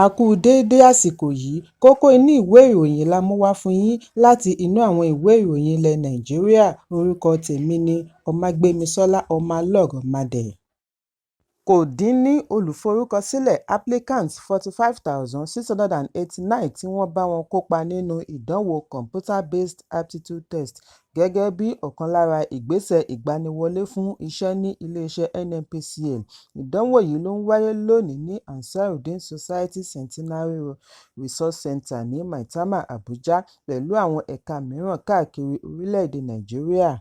A kú déédé àsìkò yìí, kókó inú ìwé ìròyìn la mú wá fún yín láti inú àwọn ìwé ìròyìn ilẹ̀ Nàìjíríà. Orúkọ tèmi ni Ọmágbémisọ́lá Ọmọlọ́rọ̀mádẹ. Kò dín ní olùforúkọsílẹ̀ applicants 45,689 tí wọ́n bá wọn kópa nínú ìdánwò computer-based aptitude test gẹ́gẹ́ bí ọ̀kan lára ìgbésẹ̀ ìgbaniwọlé fún iṣẹ́ ní iléeṣẹ́ NNPCL. Ìdánwò yìí ló ń wáyé lónìí ní Ansarudeen Society Centenary Resource Center ní Maitama, Abuja, pẹ̀lú àwọn ẹ̀ka mìíràn káàkiri orílẹ̀-èdè Nàìjíríà.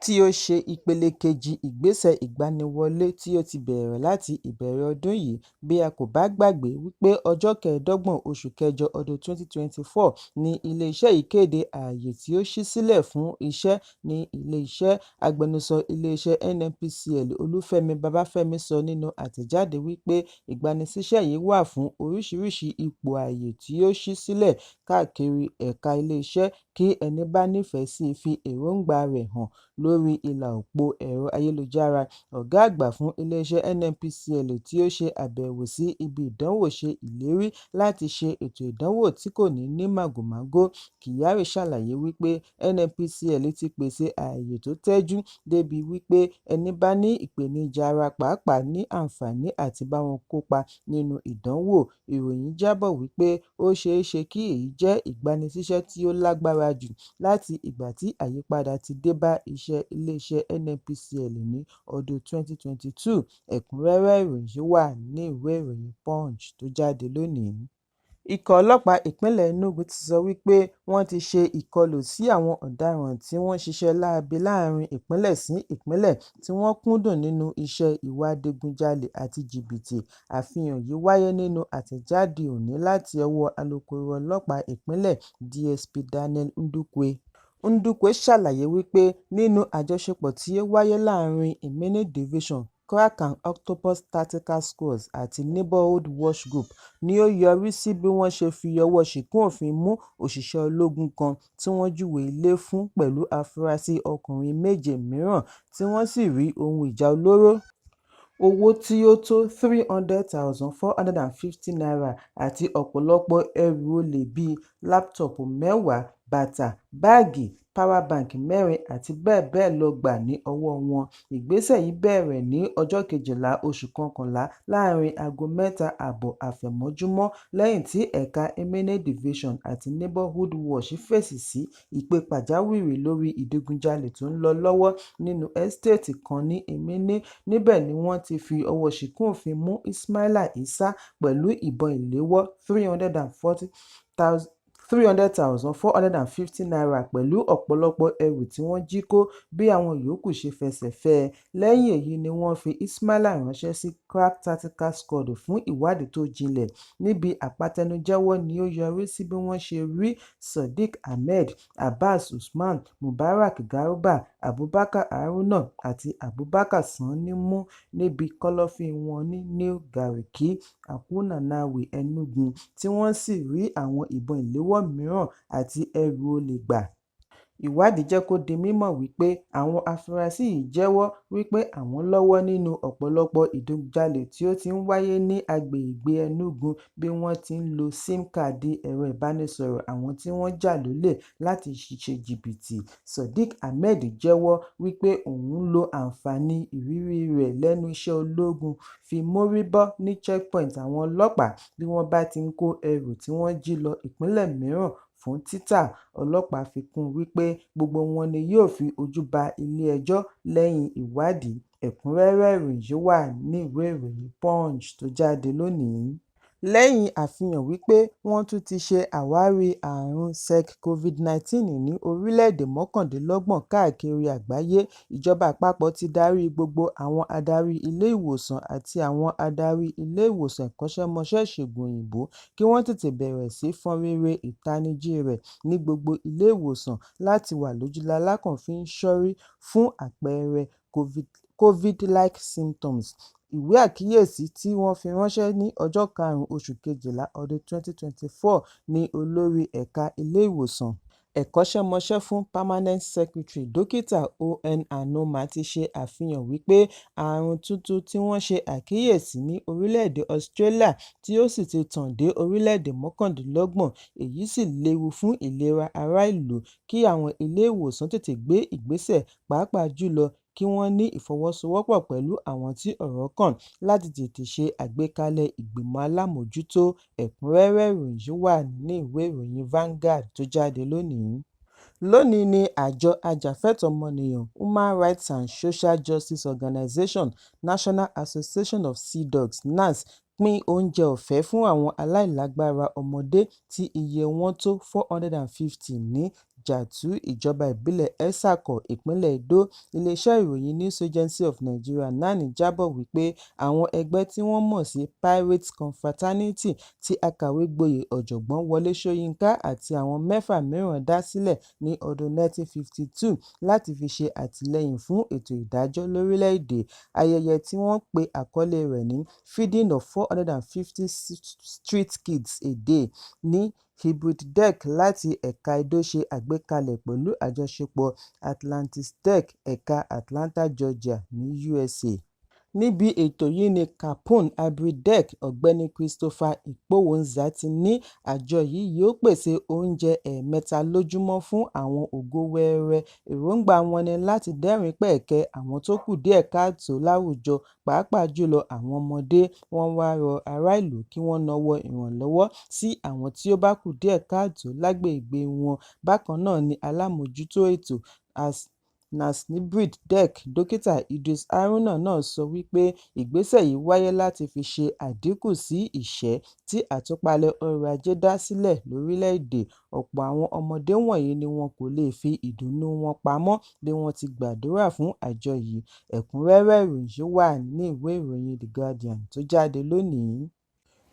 Tí ó ṣe ìpele kejì ìgbésẹ̀ ìgbaniwọlé tí ó ti bẹ̀rẹ̀ láti ìbẹ̀rẹ̀ ọdún yìí. Bí a kò bá gbàgbé wípé ọjọ́ 25 oṣù kẹjọ ọdún 2024 ni iléeṣẹ́ yìí kéde ààyè tí ó ṣí sílẹ̀ fún iṣẹ́ ní iléeṣẹ́. Agbẹnusọ iléeṣẹ́ NNPCL Olúfẹ́mi Babáfẹ́mi sọ nínú àtẹ̀jáde wípé ìgbanisíṣẹ́ yìí wà fún oríṣiríṣi ipò ààyè tí ó ṣí sílẹ̀ káàkiri ẹ̀ka iléeṣẹ́. Kí ẹni bá nífẹ̀ẹ́ sí fi èròǹgbà rẹ̀ hàn lórí ìlà òpó ẹ̀rọ ayélujára. Ọ̀gá àgbà fún iléeṣẹ́ NNPCL tí ó ṣe àbẹ̀wò sí ibi ìdánwò ṣe ìlérí láti ṣe ètò ìdánwò tí kò ní màgòmágó. Kyari ṣàlàyé wípé NNPCL ti pèsè ààyè tó tẹ́jú débi wípé ẹni bá ní ìpèníjà ara pàápàá ní àǹfààní àti bá wọn kópa nínú ìdánwò. Ìròyìn jábọ̀ wípé ó ṣeé ṣe kí èyí jẹ́ ìgbanisíṣẹ́ tí ó lágbára jù láti ìgbà tí àyípadà ti dé bá iléeṣẹ́ NNPCL ní ọdún 2022. Ẹ̀kúnrẹ́rẹ́ ìròyìn wà ní ìwé ìròyìn Punch tó jáde lónìí. Ikọ̀ ọlọ́pàá ìpínlẹ̀ Enugu ti sọ wípé wọ́n ti ṣe ìkọlù sí àwọn ọ̀daràn tí wọ́n ṣiṣẹ́ láabi láàrin ìpínlẹ̀ sí ìpínlẹ̀ tí wọ́n kúndùn nínú iṣẹ́ ìwà adigunjalè àti jìbìtì. Àfihàn yìí wáyé nínú àtẹ̀jáde òní láti ọwọ́ alukoro ọlọ́pàá ìpínlẹ̀ DSP Daniel Ndukwe. Ndukwe ṣàlàyé wípé nínú àjọṣepọ̀ tí ó wáyé láàrin Imene Division, Crack and Octopus Tactical Squads àti Neighborhood Watch Group ni ó yọrí sí bí wọ́n ṣe fi ọwọ́ ṣìkún òfin mú òṣìṣẹ́ ológun kan tí wọ́n júwe ilé fún pẹ̀lú afurasí ọkùnrin 7 mìíràn tí wọ́n sì rí ohun ìjà olóró, owó tí ó tó 300,450 naira àti ọ̀pọ̀lọpọ̀ ẹrù olè bíi láptọ̀pù 10, bàtà, báàgì, powerbank 4 àti bẹ́ẹ̀ bẹ́ẹ̀ lọ gbà ní ọwọ́ wọn. Ìgbésẹ̀ yìí bẹ̀rẹ̀ ní ọjọ́ 12 oṣù kọkànlá láàrin aago 3:30 àfẹ̀mọ́júmọ́ lẹ́yìn tí ẹ̀ka Imene Division àti Neighborhood Watch fèsì sí ìpè pàjáwìrì lórí ìdigunjalè tó ń lọ lọ́wọ́ nínú ẹ́stéètì kan ní Imene. Níbẹ̀ ni wọ́n ti fi ọwọ́ ṣìkún òfin mú Ismaila Issa pẹ̀lú ìbọn ìléwọ́ 300,450 naira pẹ̀lú ọ̀pọ̀lọpọ̀ ẹrù tí wọ́n jí kó bí àwọn yòókù ṣe fẹsẹ̀ fẹ́ ẹ. Lẹ́yìn èyí ni wọ́n fi Ismaila ránṣẹ́ sí Crack Tactical Squad fún ìwádìí tó jinlẹ̀. Níbi àpatẹnujẹ́wọ́ ni ó yọrí sí bí wọ́n ṣe rí Sodiq Ahmed, Abbas Usman, Mubarak Garuba, Abubakar Haruna àti Abubakar Sani mú níbi kọ́lọ́fín wọn ní New Garki, Akunanawe, Enugu, tí wọ́n sì rí àwọn ìbọn ìléwọ́ mìíràn àti ẹrù olè gbà. Ìwádìí jẹ́ kó di mímọ̀ wípé àwọn afurasí yìí jẹ́wọ́ wípé àwọn lọ́wọ́ nínú ọ̀pọ̀lọpọ̀ ìdigunjalè tí ó ti ń wáyé ní agbègbè Enugu bí wọ́n ti ń lo SIM káàdì ẹ̀rọ ìbánisọ̀rọ̀ àwọn tí wọ́n jà lólè láti ṣe jìbìtì. Sodiq Ahmed jẹ́wọ́ wípé òun lo àǹfààní ìrírí rẹ̀ lẹ́nu iṣẹ́ ológun fi mórí bọ́ ní checkpoint àwọn ọlọ́pàá bí wọ́n bá ti ń kó ẹrù tí wọ́n jí lọ ìpínlẹ̀ mìíràn fún títà. Ọlọ́pàá fi kún wípé gbogbo wọn ni yóò fi ojú ba ilé-ẹjọ́ lẹ́yìn ìwádìí. Ẹ̀kúnrẹ́rẹ́ ìròyìn wà ní ìwé ìròyìn Punch tó jáde lónìí. Lẹ́yìn àfihàn wípé wọ́n tún ti ṣe àwárí àrùn COVID-19 ní orílẹ̀-èdè 29 káàkiri àgbáyé, ìjọba àpapọ̀ ti darí gbogbo àwọn adarí ilé-ìwòsàn àti àwọn adarí ilé-ìwòsàn ìkọ́ṣẹ́mọṣẹ́ ìṣègùn òyìnbó kí wọ́n tètè bẹ̀rẹ̀ sí fọ́n rere ìtanijí rẹ̀ ní gbogbo ilé-ìwòsàn láti wà lójúlá kànfin ṣọ́rí fún àpẹẹrẹ COVID-like symptoms. Ìwé àkíyèsí tí wọ́n fi ránṣẹ́ ní ọjọ́ 5 oṣù kejìlá ọdún 2024 ní olórí ẹ̀ka ilé-ìwòsàn ẹ̀kọ́ṣẹ́mọṣẹ́ fún Permanent Secretary Dókítà O.N. Anoma ti ṣe àfihàn wípé àrùn tuntun tí wọ́n ṣe àkíyèsí ní orílẹ̀-èdè Australia tí ó sì ti tàn dé orílẹ̀-èdè 29, èyí sì léwu fún ìlera ará ìlú, kí àwọn ilé ìwòsàn tètè gbé ìgbésẹ̀, pàápàá jùlọ kí wọ́n ní ìfọwọ́sowọ́pọ̀ pẹ̀lú àwọn tí ọ̀rọ̀ kàn láti tètè ṣe àgbékalẹ̀ ìgbìmọ̀ alámòójútó. Ẹ̀kúnrẹ́rẹ́ ìròyìn wà nínú ìwé ìròyìn Vanguard tó jáde lónìí. Lónìí ni àjọ ajàfẹ́tọ̀ọ́ ọmọnìyàn Human Rights and Social Justice Organization National Association of Sea Dogs (NAS) pín oúnjẹ ọ̀fẹ́ fún àwọn aláìlágbára ọmọdé tí iye wọn tó 450 ní Jàtú, ìjọba ìbílẹ̀ Ẹ́sàkọ̀, ìpínlẹ̀ Edo. Iléeṣẹ́ ìròyìn News Agency of Nigeria (NAN) jábọ̀ wípé àwọn ẹgbẹ́ tí wọ́n mọ̀ sí Pirates Confraternity tí akàwé gboyè ọ̀jọ̀gbọ́n Wọlé Ṣóyínká àti àwọn 6 mìíràn dá sílẹ̀ ní ọdún 1952 láti fi ṣe àtìlẹ́yìn fún ètò ìdájọ́ lórílẹ̀-èdè. Ayẹyẹ tí wọ́n pe àkọlé rẹ̀ ní Feeding of 450 Street Kids a Day ní Hybrid Deck láti ẹ̀ka Edo ṣe àgbékalẹ̀ pẹ̀lú àjọṣepọ̀ Atlantis Tech, ẹ̀ka Atlanta, Georgia ní USA. Níbi ètò yìí ni Capone Hybrid Deck Ọ̀gbẹ́ni Christopher Ikpowonza ti ní àjọ yìí yóò pèsè oúnjẹ ẹ̀ẹ̀mẹta lójúmọ́ fún àwọn ògo wẹẹrẹ. Èròǹgbà wọn ni láti dẹ́rìn pẹ̀kẹ́ àwọn tó kù díẹ̀ káàtó láwùjọ, pàápàá jùlọ àwọn ọmọdé. Wọ́n wá rọ ará ìlú kí wọ́n nawọ́ ìrànlọ́wọ́ sí àwọn tí ó bá kù díẹ̀ káàtó lágbègbè wọn. Bákan náà ni alámòójútó ètò Hybrid Deck Dókítà Idris Haruna náà sọ wípé ìgbésẹ̀ yìí wáyé láti fi ṣe àdínkù sí ìṣẹ́ tí àtúpalẹ̀ ọrọ̀ ajé dá sílẹ̀ lórílẹ̀-èdè. Ọ̀pọ̀ àwọn ọmọdé wọ̀nyí ni wọn kò lè fi ìdùnnú wọn pamọ́ bí wọ́n ti gbàdúrà fún àjọ yìí. Ẹ̀kúnrẹ́rẹ́ ìròyìn wà ní ìwé ìròyìn The Guardian tó jáde lónìí.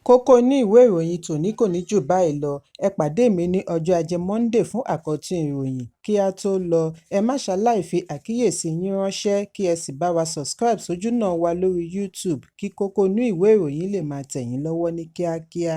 Kókó ní ìwé ìròyìn tòní kò ní jù báyìí lọ. Ẹ pàdé mi ní ọjọ́ Ajé Monday fún àkọ́tún ìròyìn. Kí a tó lọ, ẹ má ṣaláì fi àkíyèsí yín ránṣẹ́ kí ẹ sì bá wa subscribe sójúnà wa lórí YouTube kí Kókó ní ìwé ìròyìn lè máa tẹ̀ yín lọ́wọ́ ní kíákíá.